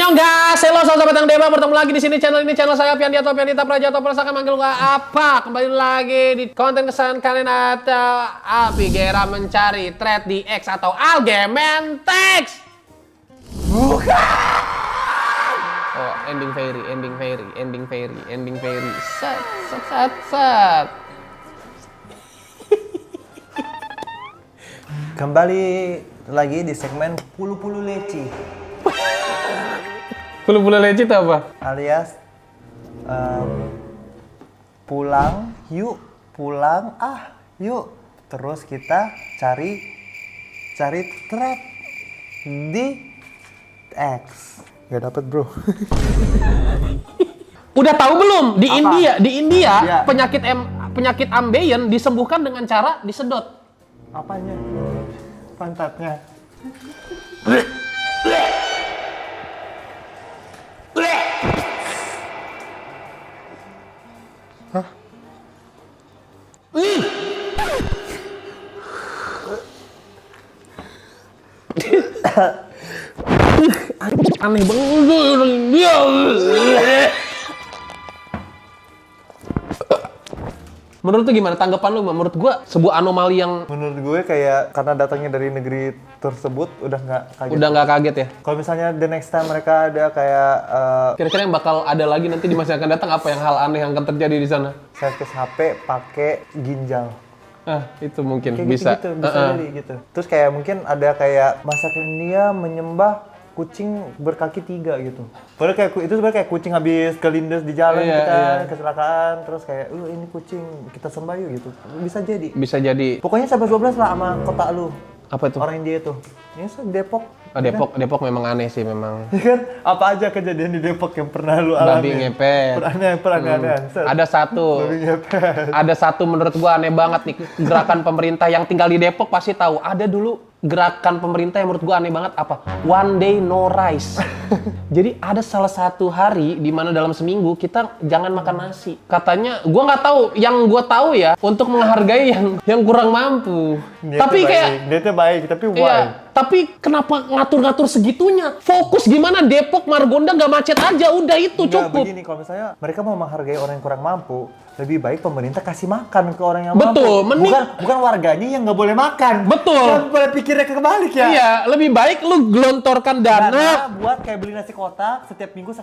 Annyeonghaseyo, halo sahabat yang Deba, bertemu lagi di sini channel saya Piandi atau Piandita Praja atau Prasaka manggil gua apa? Kembali lagi di konten kesan kalian atau Alpi Gera mencari thread di X atau Algementex. Bukan. Oh, ending fairy. Set. Kembali lagi di segmen Pulu-Pulu Leci. Pulu-pulu leci itu apa? Alias pulang yuk. Terus kita cari thread di X. Gak dapet bro. Udah tahu belum? Di Apa? India Ya. penyakit ambeien disembuhkan dengan cara disedot. Apanya? Pantatnya. Hah? Aneh banget orang India. Menurut lu gimana tanggapan lu? Menurut gua sebuah anomali yang Menurut gue kayak karena datangnya dari negeri tersebut udah nggak kaget. udah nggak kaget ya. Kalau misalnya the next time mereka ada kayak Kira-kira yang bakal ada lagi nanti di masa yang akan datang apa yang hal aneh yang akan terjadi di sana? servis HP pakai ginjal. Itu mungkin Kayak bisa. gitu, bisa jadi gitu. Terus kayak mungkin ada kayak masyarakat India menyembah kucing berkaki 3 gitu. Padahal kayak itu sebenarnya kayak kucing habis kelindes di jalan kecelakaan, terus kayak ini kucing kita sembah yuk gitu. Bisa jadi. Pokoknya 11-12 lah sama kota lu. Apa itu? Orang India itu. Ini Depok. Depok memang aneh sih memang. Ya kan? Apa aja kejadian di Depok yang pernah lu Babi alami? ngepet. Aneh. Ada satu. Babi ngepet. Ada satu menurut gua aneh banget nih, gerakan pemerintah yang tinggal di Depok pasti tahu. Ada dulu gerakan pemerintah yang menurut gua aneh banget apa? One day no rice. Jadi ada salah satu hari di mana dalam seminggu kita jangan makan nasi. Katanya gua nggak tahu, yang gua tahu ya untuk menghargai yang kurang mampu. Tapi kayak Niatnya baik, tapi why? iya, tapi kenapa ngatur-ngatur segitunya? Fokus gimana Depok Margonda nggak macet aja, udah itu Enggak, cukup. begini, kalau misalnya mereka mau menghargai orang yang kurang mampu, lebih baik pemerintah kasih makan ke orang yang Betul, mampu. mending- Bukan warganya yang nggak boleh makan. Betul. Jangan boleh pikirnya kebalik ya. Iya, lebih baik lu gelontorkan Dana dana. buat kayak beli nasi kotak setiap minggu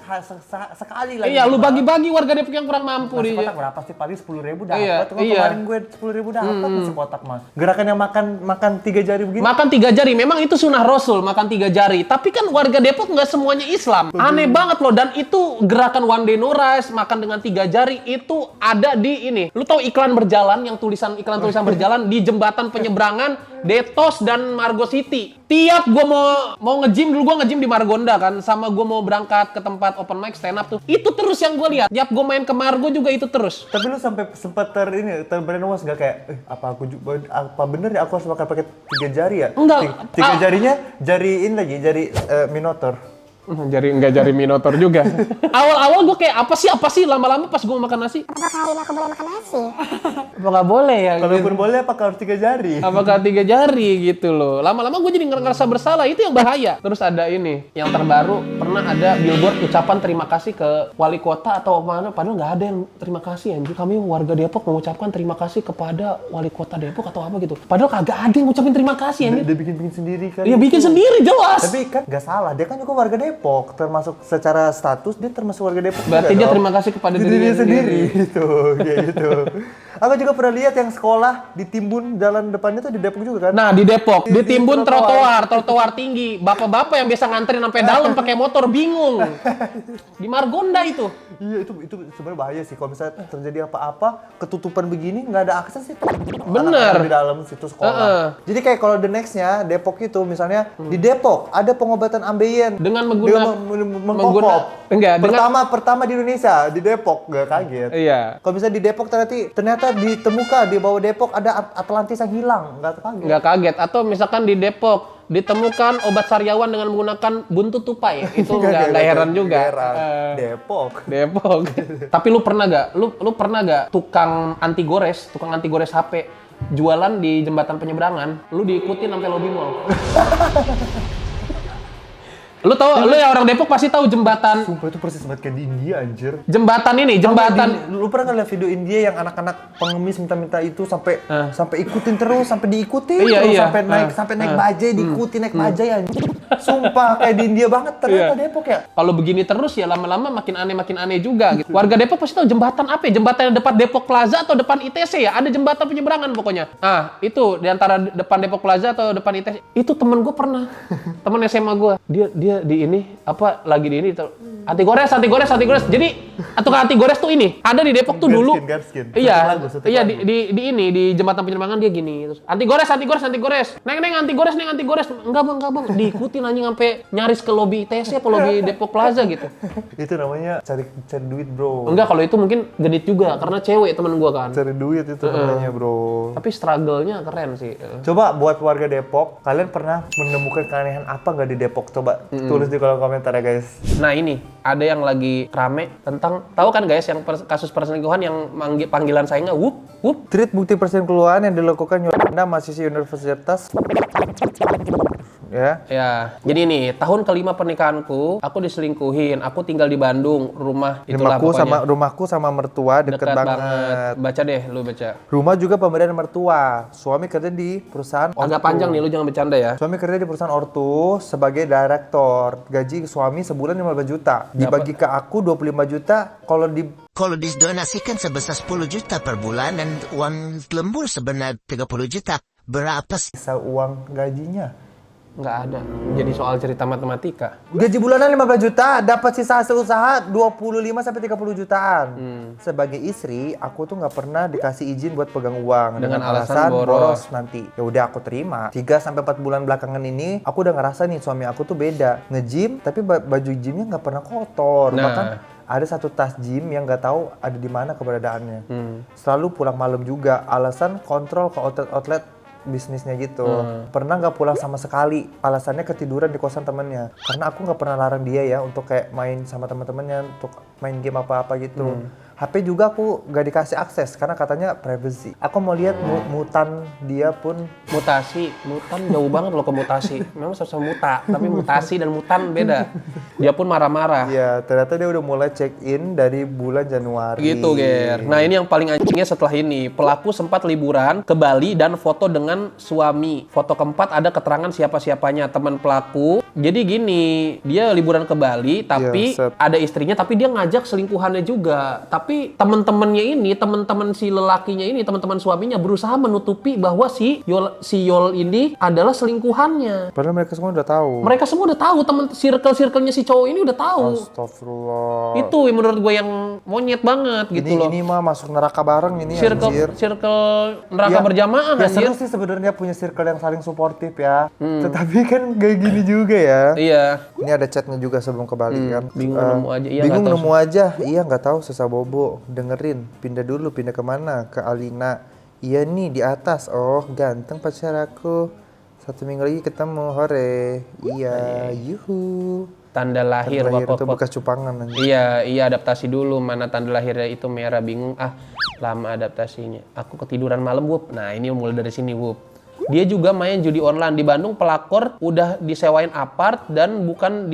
sekali lagi. Iya, lu bagi-bagi warga Depok yang kurang mampu Nasi di. kotak berapa sih? Paling 10.000 dapat. Iya, Kalau iya. kemarin gue 10.000 dapat nasi kotak mah. Gerakan yang makan 3 jari begini. Makan 3 jari, memang itu sunnah Rasul, makan 3 jari. Tapi kan warga Depok nggak semuanya Islam. Aneh banget loh, dan itu gerakan one day no rice, makan dengan 3 jari, itu ada di ini. Lu tahu iklan berjalan, yang iklan tulisan berjalan di jembatan penyeberangan Detos dan Margo City. Tiap gua mau nge-gym, dulu gua nge-gym di Margonda kan, sama gua mau berangkat ke tempat open mic stand up tuh. Itu terus yang gua lihat. Tiap gua main ke Margo juga itu terus. Tapi lu sampai sempat terbrainwash nggak kayak, apa bener ya aku harus makan pakai 3 jari ya? Enggak. Tiga jarinya jari Minotaur. Nggak jari Minotaur juga. Awal-awal gue kayak apa sih lama-lama pas gue makan nasi. Apakah hari ini aku boleh makan nasi? Apa nggak boleh ya? Kalaupun boleh apakah harus 3 jari? Apakah 3 jari gitu loh. Lama-lama gue jadi ngerasa bersalah, itu yang bahaya. Terus ada ini, yang terbaru pernah ada billboard ucapan terima kasih ke wali kota atau mana, padahal nggak ada yang terima kasih anjir. Kami warga Depok mengucapkan terima kasih kepada wali kota Depok atau apa gitu. Padahal kagak ada yang ngucapin terima kasih anjir. Dia bikin sendiri kan? Iya bikin sendiri jelas. Tapi kan nggak salah, dia kan juga warga Depok, termasuk secara status dia termasuk warga Depok. Berarti juga dia dong. terima kasih kepada dirinya dirinya sendiri. Gitu, kayak gitu. Aku juga pernah lihat yang sekolah di Timbun jalan depannya tuh di Depok juga kan? Nah di Depok, Di ditimbun trotoar. trotoar tinggi. Bapak-bapak yang biasa nganterin sampai dalam pakai motor bingung. Di Margonda itu. Iya itu sebenarnya bahaya sih kalau misalnya terjadi apa-apa ketutupan begini nggak ada akses itu. Bener. Anak-anak di dalam situ sekolah. Jadi kayak kalau the nextnya Depok itu misalnya di Depok ada pengobatan ambeien Dengan mengkokop. enggak, Pertama di Indonesia di Depok, nggak kaget. Iya. Kalau misalnya di Depok ternyata ditemukan di bawah Depok ada Atlantis yang hilang, nggak kaget. Nggak kaget. Atau misalkan di Depok ditemukan obat sariawan dengan menggunakan buntut tupai, itu nggak heran juga. Heran. Depok. Tapi lu pernah gak tukang anti gores HP jualan di jembatan penyeberangan, lu diikutin sampai lobby mall. Lu tahu, lu ya orang Depok pasti tahu jembatan Sumpah itu persis banget kayak di India anjir. jembatan Lu pernah nggak lihat video India yang anak-anak pengemis minta-minta itu sampai ikutin terus, sampai diikutin Iya, terus, iya. sampai naik bajai diikutin naik bajai anjir. Sumpah kayak di India banget ternyata Depok ya. Kalau begini terus ya lama-lama makin aneh juga gitu. Warga Depok pasti tahu jembatan apa ya? Jembatan yang depan Depok Plaza atau depan ITC ya? Ada jembatan penyeberangan pokoknya. Ah, itu di antara depan Depok Plaza atau depan ITC. Itu temen gue pernah. Temen SMA gue. Dia di ini apa lagi di ini anti gores. Jadi tukang anti gores tuh ini ada di Depok tuh dulu. Garskin. Iya, Satu iya lagu. di ini di jembatan penyeberangan dia gini terus anti gores. Neng anti gores. Enggak bang. Diikutin anjing sampai nyaris ke lobi ITC apa lobi Depok Plaza gitu. Itu namanya cari duit, bro. Enggak, kalau itu mungkin genit juga karena cewek temen gua kan. Cari duit itu namanya, bro. Tapi struggle-nya keren sih. Coba buat warga Depok, kalian pernah menemukan keanehan apa nggak di Depok? Coba tulis di kolom komentar ya guys. Nah ini, ada yang lagi rame tentang, tahu kan guys yang kasus perselingkuhan yang panggilan saingnya whoop. Treat bukti perselingkuhan yang dilakukan Yolanda, mahasiswi universitas. Ya, jadi nih, tahun kelima pernikahanku, aku diselingkuhin. Aku tinggal di Bandung, rumah itulah pokoknya. Rumahku sama mertua deket banget. Baca deh, lu baca. Rumah juga pemberian mertua. Suami kerja di perusahaan ortu. Agak panjang nih, lu jangan bercanda ya. Suami kerja di perusahaan ortu sebagai direktur. Gaji suami sebulan 15 juta. Dibagi ke aku 25 juta. Kalau didonasikan sebesar 10 juta per bulan dan uang lembur sebenarnya 30 juta, berapa sih? Sisa uang gajinya. Nggak ada. Jadi soal cerita matematika. Gaji bulanan 15 juta, dapat sisa hasil usaha 25 sampai 30 jutaan. Sebagai istri, aku tuh nggak pernah dikasih izin buat pegang uang Dengan alasan boros. nanti. Ya udah aku terima. 3 sampai 4 bulan belakangan ini, aku udah ngerasa nih suami aku tuh beda. Nge-gym, tapi baju gymnya nggak pernah kotor. Nah. Bahkan ada satu tas gym yang nggak tahu ada di mana keberadaannya. Selalu pulang malam juga. Alasan kontrol ke outlet bisnisnya gitu. Pernah nggak pulang sama sekali, alasannya ketiduran di kosan temennya. Karena aku nggak pernah larang dia ya untuk kayak main sama teman-temannya untuk main game apa-apa gitu. HP juga aku nggak dikasih akses karena katanya privacy. Aku mau lihat mutan dia pun. Mutan jauh banget loh ke mutasi. Memang sama muta, tapi mutasi dan mutan beda. Dia pun marah-marah. Iya, ternyata dia udah mulai check in dari bulan Januari. Gitu, Ger. Nah, ini yang paling anjingnya setelah ini. Pelaku sempat liburan ke Bali dan foto dengan suami. Foto keempat ada keterangan siapa-siapanya, teman pelaku. Jadi gini, dia liburan ke Bali, tapi ada istrinya, tapi dia ngajak selingkuhannya juga. Tapi teman-temannya ini, teman-teman si lelakinya ini, teman-teman suaminya berusaha menutupi bahwa si Yol ini adalah selingkuhannya. Padahal mereka semua udah tahu. Mereka semua udah tahu, teman circle-nya si cowok ini udah tahu. Astagfirullah. Itu yang menurut gue yang monyet banget gitu loh. Ini mah masuk neraka bareng ini anjir. Circle neraka berjamaah ya anjir. seru sih sebenarnya punya circle yang saling suportif ya. Tetapi kan gak gini juga ya. Iya. Ini ada chatnya juga sebelum ke Bali kan. Bingung nemu aja. Iya, bingung nggak tahu. nemu aja. Iya nggak tahu susah bobo. Dengerin. Pindah dulu. Pindah kemana? Ke Alina. Iya nih di atas. Oh ganteng pacar aku. 1 minggu lagi ketemu. Hore. Iya. Yuhu. Tanda lahir Terakhir itu wak. bekas cupangan anjir. Iya adaptasi dulu, mana tanda lahirnya itu merah, bingung lama adaptasinya. Aku ketiduran malam, Wup. Nah, ini mulai dari sini, Wup. Dia juga main judi online di Bandung. Pelakor udah disewain apart dan bukan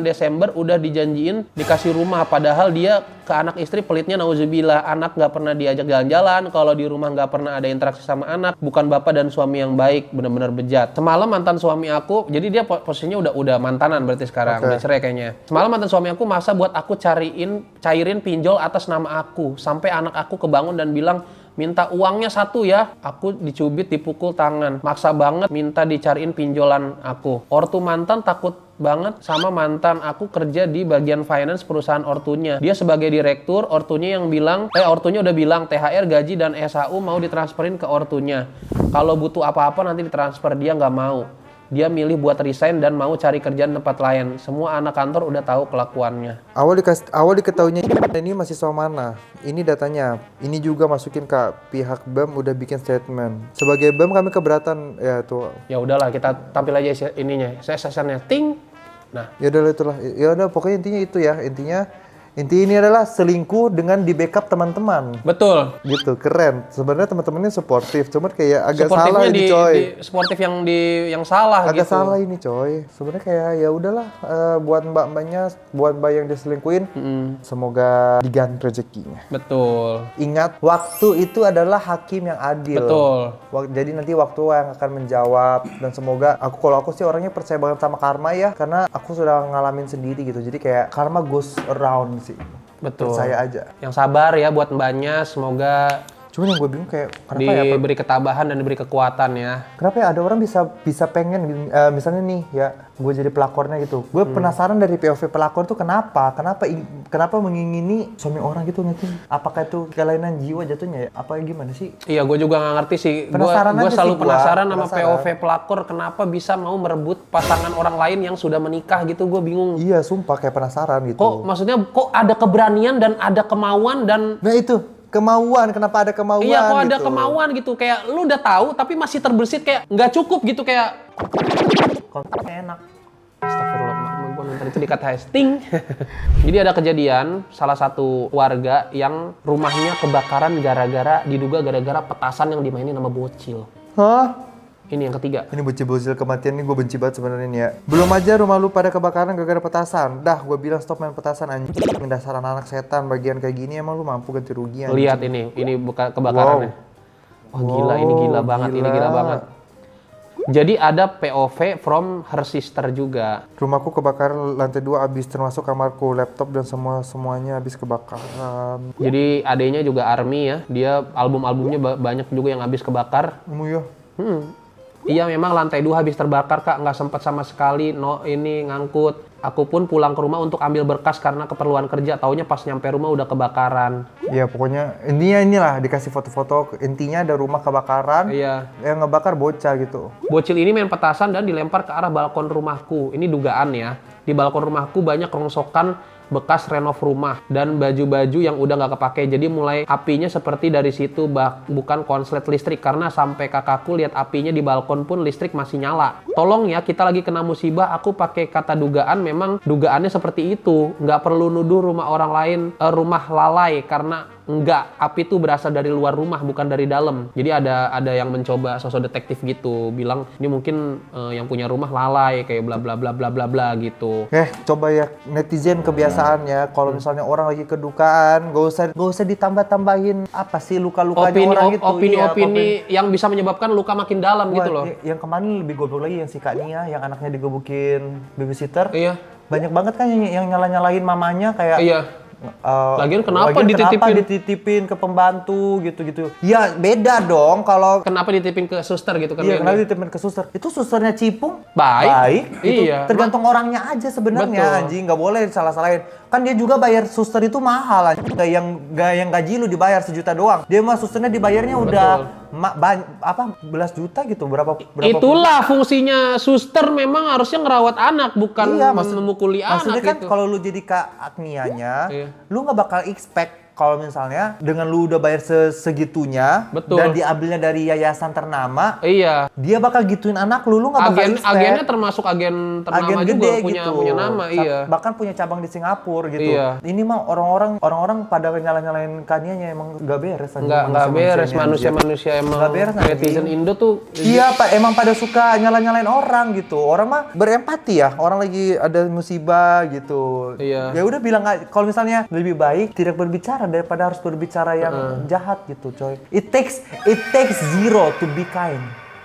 Desember udah dijanjiin dikasih rumah, padahal dia ke anak istri pelitnya nauzubillah. Anak nggak pernah diajak jalan-jalan, kalau di rumah nggak pernah ada interaksi sama anak. Bukan bapak dan suami yang baik, bener-bener bejat. Semalam mantan suami aku, jadi dia posisinya udah mantanan berarti sekarang, udah cerai kayaknya. Semalam mantan suami aku masa buat aku cairin pinjol atas nama aku, sampai anak aku kebangun dan bilang, minta uangnya 1 ya. Aku dicubit, dipukul tangan. Maksa banget minta dicariin pinjolan aku. Ortu mantan takut banget sama mantan aku kerja di bagian finance perusahaan ortunya. Dia sebagai direktur, ortunya udah bilang THR, gaji, dan SHU mau ditransferin ke ortunya. Kalau butuh apa-apa nanti ditransfer, dia nggak mau. Dia milih buat resign dan mau cari kerjaan tempat lain. Semua anak kantor udah tahu kelakuannya. Awal diketahuinya ini mahasiswa mana. Ini datanya. Ini juga masukin ke pihak BEM udah bikin statement. Sebagai BEM kami keberatan ya tuh. Ya udahlah, kita tampil aja ininya. Saya sessionnya ting. Nah, Ya udah itulah. Ya udah pokoknya intinya itu ya. Intinya Inti ini adalah selingkuh dengan di backup teman-teman. Betul. Gitu, keren. Sebenarnya teman-temannya suportif, cuman kayak agak Sportifnya salah ini coy. sportif yang salah Agak gitu. salah ini coy. Sebenarnya kayak ya udahlah buat mbak-mbaknya, buat mbak yang diselingkuhin, semoga diganti rezekinya. Betul. Ingat, waktu itu adalah hakim yang adil. Betul. Jadi nanti waktu yang akan menjawab, dan semoga kalau aku sih orangnya percaya banget sama karma ya, karena aku sudah ngalamin sendiri gitu. Jadi kayak karma goes around sih. Betul. Percaya aja. Yang sabar ya buat mbaknya, semoga Cuman yang gue bingung kayak kenapa ya? diberi ketabahan dan diberi kekuatan ya. Kenapa ya ada orang bisa pengen gitu, misalnya nih ya, gue jadi pelakornya gitu. Gue penasaran dari POV pelakor tuh kenapa mengingini suami orang gitu ngerti? Apakah itu kelainan jiwa jatuhnya ya? Apa gimana sih? Iya, gue juga nggak ngerti sih. Penasaran Gue aja selalu sih penasaran sama penasaran. POV pelakor kenapa bisa mau merebut pasangan orang lain yang sudah menikah gitu. Gue bingung. Iya, sumpah kayak penasaran gitu. Kok maksudnya kok ada keberanian dan ada kemauan dan Nah itu, kemauan, kenapa ada kemauan iya kok ada gitu. kemauan gitu. Kayak lu udah tahu tapi masih terbersit kayak nggak cukup gitu kayak Kontennya enak. Astagfirullah, gue nonton itu di Hesting. Jadi ada kejadian salah satu warga yang rumahnya kebakaran diduga gara-gara petasan yang dimainin sama bocil. Hah? Ini yang ketiga. Ini bocil-bocil kematian ini gue benci banget sebenarnya nih ya. Belum aja rumah lu pada kebakaran gara-gara petasan. Dah, gue bilang stop main petasan anjing. Dasar anak setan bagian kayak gini emang lu mampu ganti rugi anjing. Lihat ini buka kebakarannya. Wah gila, ini gila banget, ini gila banget. Jadi ada POV from her sister juga. Rumahku kebakaran lantai 2 habis termasuk kamarku, laptop dan semuanya habis kebakaran. Jadi adanya juga ARMY ya. Dia album-albumnya banyak juga yang habis kebakar. Ya. Iya memang lantai 2 habis terbakar kak, nggak sempat sama sekali ini ngangkut. Aku pun pulang ke rumah untuk ambil berkas karena keperluan kerja. Taunya pas nyampe rumah udah kebakaran. Ya pokoknya intinya inilah dikasih foto-foto. Intinya ada rumah kebakaran. Iya. Yang ngebakar bocah gitu. Bocil ini main petasan dan dilempar ke arah balkon rumahku. Ini dugaan ya. Di balkon rumahku banyak rongsokan bekas renov rumah dan baju-baju yang udah nggak kepake. Jadi mulai apinya seperti dari situ, bukan konslet listrik. Karena sampai kakakku lihat apinya di balkon pun listrik masih nyala. Tolong ya, kita lagi kena musibah. Aku pakai kata dugaan, memang dugaannya seperti itu. Nggak perlu nuduh rumah orang lain, rumah lalai. Karena enggak, api itu berasal dari luar rumah, bukan dari dalam. Jadi ada yang mencoba sosok detektif gitu, bilang ini mungkin yang punya rumah lalai kayak bla bla bla bla bla bla gitu. Coba ya netizen kebiasaannya kalau misalnya orang lagi kedukaan, gak usah ditambah-tambahin apa sih luka-lukanya orang gitu. Opini-opini yang bisa menyebabkan luka makin dalam gitu loh. Yang kemarin lebih goblok lagi yang si Kak Nia yang anaknya digebukin babysitter. Iya. Banyak banget kan yang nyala-nyalain mamanya kayak Iya. Lagian kenapa dititipin ke pembantu gitu-gitu. Ya beda dong kalau Kenapa dititipin ke suster gitu kan? iya, kenapa dititipin ke suster? Itu susternya cipung Baik. gitu. Iya. Tergantung orangnya aja sebenarnya Betul. anjing, nggak boleh salah-salahin. Kan dia juga bayar suster itu mahal anjing. Yang gaji lu dibayar 1 juta doang. Dia mah susternya dibayarnya udah belas juta gitu, berapa Itulah fungsinya suster, memang harusnya ngerawat anak, bukan memukuli anak maksudnya kan gitu. kalau lu jadi Kak Agnianya, Iya. lu nggak bakal expect kalau misalnya dengan lu udah bayar segitunya. Betul. Dan diambilnya dari yayasan ternama, Iya. dia bakal gituin anak lu nggak bakal expect. Agennya termasuk agen ternama Agen juga, gede punya gitu. nama, iya. Bahkan punya cabang di Singapura gitu. Iya. Ini mah orang-orang pada nyalain Kanianya emang nggak beres. anjing, Nggak beres, manusia-manusia. manusia emang. Nggak beres, anjing. Netizen Indo tuh Iya Pak, emang pada suka nyalain orang gitu. Orang mah berempati ya. Orang lagi ada musibah gitu. Iya. Ya udah bilang kalau misalnya lebih baik tidak berbicara daripada harus berbicara yang jahat gitu, coy. It takes zero to be kind.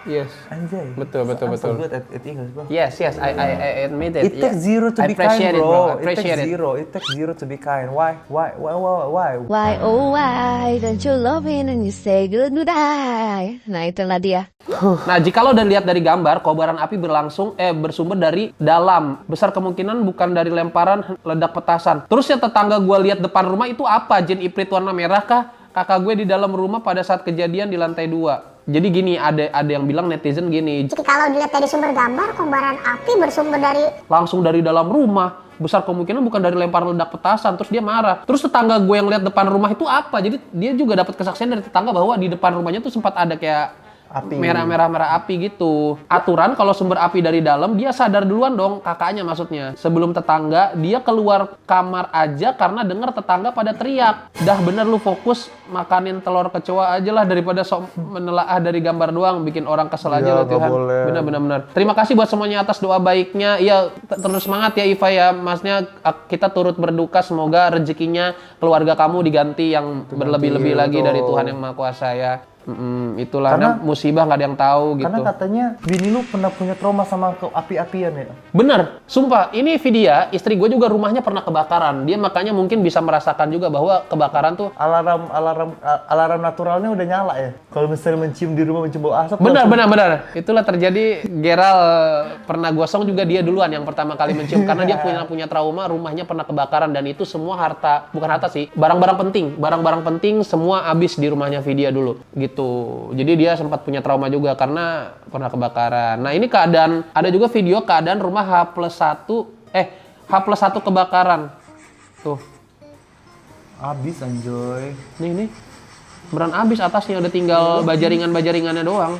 yes. Anjay. Betul. I'm so good at English, bro. Yes, I admit it. It takes zero to be kind, appreciate it, bro. I appreciate it. It takes zero to be kind. Why? Why, oh why don't you love me and you say goodbye? Nah itulah dia. Nah, jikalau dan lihat dari gambar, kobaran api bersumber dari dalam. Besar kemungkinan bukan dari lemparan ledak petasan. Terus yang tetangga gue lihat depan rumah itu apa? Jin iprit warna merah kah? Kakak gue di dalam rumah pada saat kejadian di lantai 2. Jadi gini, ada yang bilang netizen gini. Jadi kalau dilihat dari sumber gambar, kobaran api bersumber dari Langsung dari dalam rumah. Besar kemungkinan bukan dari lemparan ledak petasan. Terus dia marah. Terus tetangga gue yang lihat depan rumah itu apa? Jadi dia juga dapat kesaksian dari tetangga bahwa di depan rumahnya tuh sempat ada kayak merah api gitu. Aturan kalau sumber api dari dalam, dia sadar duluan dong, kakaknya maksudnya. Sebelum tetangga, dia keluar kamar aja karena dengar tetangga pada teriak. Dah bener lu fokus makanin telur kecoa aja lah daripada menelaah dari gambar doang, bikin orang kesel aja lo Tuhan. Benar. Terima kasih buat semuanya atas doa baiknya. Iya, terus semangat ya Iva ya. Maksudnya kita turut berduka, semoga rezekinya keluarga kamu diganti yang berlebih-lebih lagi dari Tuhan yang Maha Kuasa ya. Itulah karena musibah nggak ada yang tahu gitu. Karena katanya bini lu pernah punya trauma sama api-apian ya. Bener, sumpah. Ini Vidya, istri gue juga rumahnya pernah kebakaran. Dia makanya mungkin bisa merasakan juga bahwa kebakaran tuh alarm naturalnya udah nyala ya. Kalau misalnya mencium di rumah mencium bau asap. Benar. Itulah terjadi. Geral pernah gosong juga dia duluan yang pertama kali mencium karena dia punya trauma rumahnya pernah kebakaran dan itu semua bukan harta sih, barang-barang penting semua habis di rumahnya Vidya dulu. Gitu. Jadi dia sempat punya trauma juga karena pernah kebakaran. Nah ini ada juga video keadaan rumah H+1 kebakaran. Tuh. Abis anjoy. Nih. Beran abis atasnya udah tinggal bajaringan-bajaringannya doang.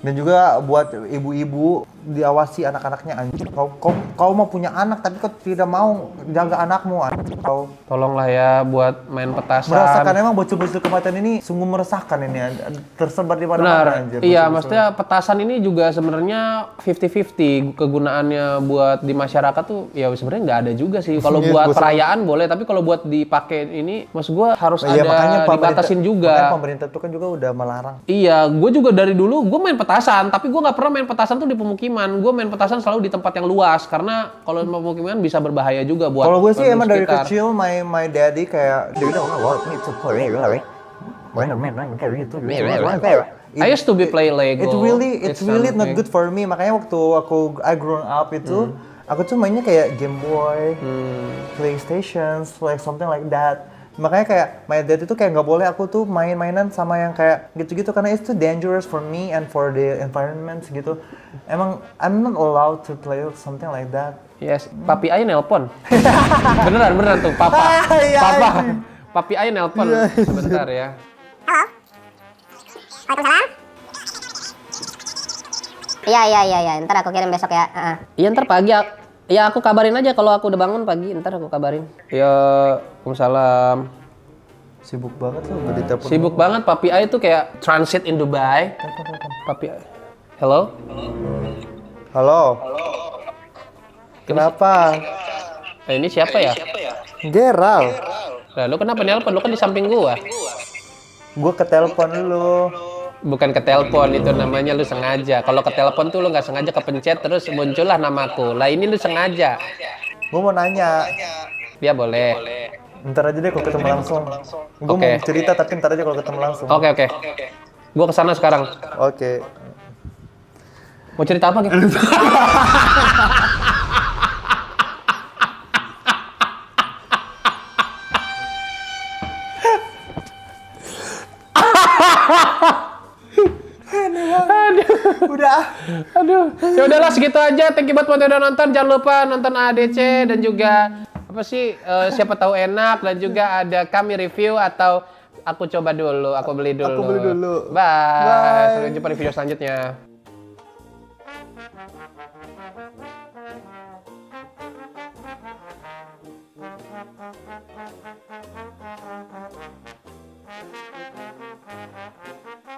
Dan juga buat ibu-ibu diawasi anak-anaknya anjir. Kau mau punya anak tapi kau tidak mau jaga anakmu anjir. Kau tolonglah ya buat main petasan. Merasakan emang bocil-bocil kematian ini sungguh meresahkan ini tersebar di mana-mana anjir. Iya, maksudnya petasan ini juga sebenarnya 50-50 kegunaannya buat di masyarakat tuh ya sebenarnya nggak ada juga sih. Kalau buat perayaan boleh, tapi kalau buat dipakai ini maksud gua harus ada dibatasin juga. Makanya pemerintah itu kan juga udah melarang. Iya, gue juga dari dulu gue main petasan, tapi gue nggak pernah main petasan tuh di pemukiman. Gue main petasan selalu di tempat yang luas karena kalau di pemukiman bisa berbahaya juga buat. Kalau gue sih emang dari kecil my daddy kayak dia bilang it's a play. I used to be play Lego. It's really not good for me. Makanya waktu I grown up itu aku tuh mainnya kayak Game Boy, PlayStation, like something like that. Makanya kayak my dad itu kayak nggak boleh aku tuh main-mainan sama yang kayak gitu-gitu karena it's too dangerous for me and for the environment gitu. Emang I'm not allowed to play something like that. Yes, papi Ai nelpon. beneran tuh, papa. Papi Ai nelpon sebentar ya. Halo? Waalaikumsalam? Iya. Ntar aku kirim besok ya. Iya ntar pagi, ya aku kabarin aja kalau aku udah bangun pagi, ntar aku kabarin. Ya, Waalaikumsalam. Sibuk banget loh udah ditelepon. Sibuk banget, Papi Ai itu kayak transit in Dubai. Papi Ai. Hello? Kenapa? Ini siapa ya? Geral. Lah, lu kenapa nelpon? Lu kan di samping gua. Gue ketelepon dulu. Bukan ke telepon, itu namanya lu sengaja. Kalau ke telepon tuh lu nggak sengaja kepencet terus muncullah namaku. Lah ini lu sengaja. Gue mau nanya. Ya boleh. Ntar aja deh kalau ketemu langsung. Gue mau cerita tapi ntar aja kalau ketemu langsung. Oke. Gua kesana sekarang. Oke. Mau cerita apa gitu? Aduh. Ya udahlah segitu aja. Thank you buat yang udah nonton. Jangan lupa nonton ADC dan juga siapa tahu enak dan juga ada kami review atau aku coba dulu, aku beli dulu. Bye. Sampai jumpa di video selanjutnya.